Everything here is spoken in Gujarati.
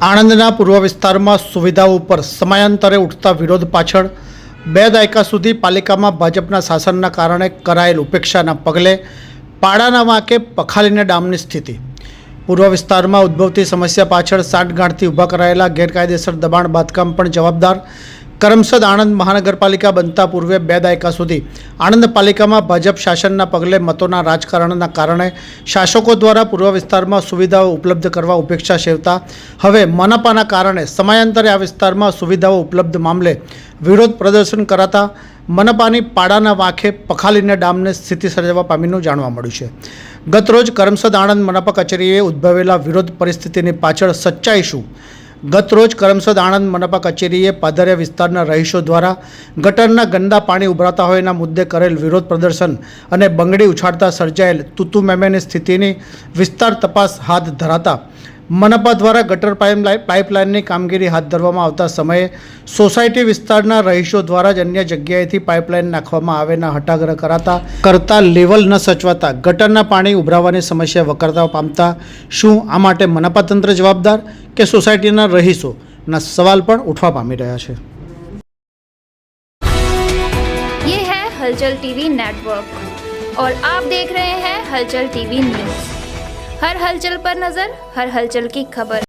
આણંદના પૂર્વ વિસ્તારમાં સુવિધાઓ ઉપર સમયાંતરે ઉઠતા વિરોધ પાછળ 2 દાયકા સુધી પાલિકામાં ભાજપના શાસનના કારણે કરાયેલ ઉપેક્ષાના પગલે પાડાના વાંકે પખાલીને ડામની સ્થિતિ। પૂર્વ વિસ્તારમાં ઉદ્ભવતી સમસ્યા પાછળ સાંઠગાંઠથી ઊભા કરાયેલા ગેરકાયદેસર દબાણ બાંધકામ પણ જવાબદાર। કરમસદ આણંદ મહાનગરપાલિકા બનતા પૂર્વે 2 દાયકા સુધી આણંદ પાલિકામાં ભાજપ શાસનના પગલે મતોના રાજકારણના કારણે શાસકો દ્વારા પૂર્વ વિસ્તારમાં સુવિધાઓ ઉપલબ્ધ કરવા ઉપેક્ષા સેવતા હવે મનપાના કારણે સમયાંતરે આ વિસ્તારમાં સુવિધાઓ ઉપલબ્ધ મામલે વિરોધ પ્રદર્શન કરાતા મનપાની પાડાના વાંખે પખાલીને ડામને સ્થિતિ સર્જાવા પામીનું જાણવા મળ્યું છે। ગતરોજ કરમસદ આણંદ મનપા કચેરીએ ઉદ્ભવેલા વિરોધ પરિસ્થિતિની પાછળ સચ્ચાઈ શું? ગતરોજ કરમસદ આણંદ મનપા કચેરીએ પાદરિયા વિસ્તારના રહીશો દ્વારા ગટરના ગંદા પાણી ઉભરાતા હોયના મુદ્દે કરેલ વિરોધ પ્રદર્શન અને બંગડી ઉછાળતા સર્જાયેલ તૂતુ મેમેની સ્થિતિની વિસ્તાર તપાસ હાથ ધરાતા મનપા દ્વારા ગટર પાઇપલાઇનની કામગીરી હાથ ધરવામાં આવતા સમયે સોસાયટી વિસ્તારના રહીશો દ્વારા જ અન્ય જગ્યાએથી પાઇપલાઇન નાખવામાં આવેના હટાગ્રહ કરતા લેવલ ન સચવાતા ગટરના પાણી ઉભરાવાની સમસ્યા વકરતા પામતા શું આ માટે મનપા તંત્ર જવાબદાર કે સોસાયટીના રહીશોના સવાલ પણ ઉઠવા પામી રહ્યા છે। ये है हलचल टीवी नेटवर्क और आप देख रहे हैं हलचल टीवी न्यूज़। हर हलचल पर नजर, हर हलचल की खबर।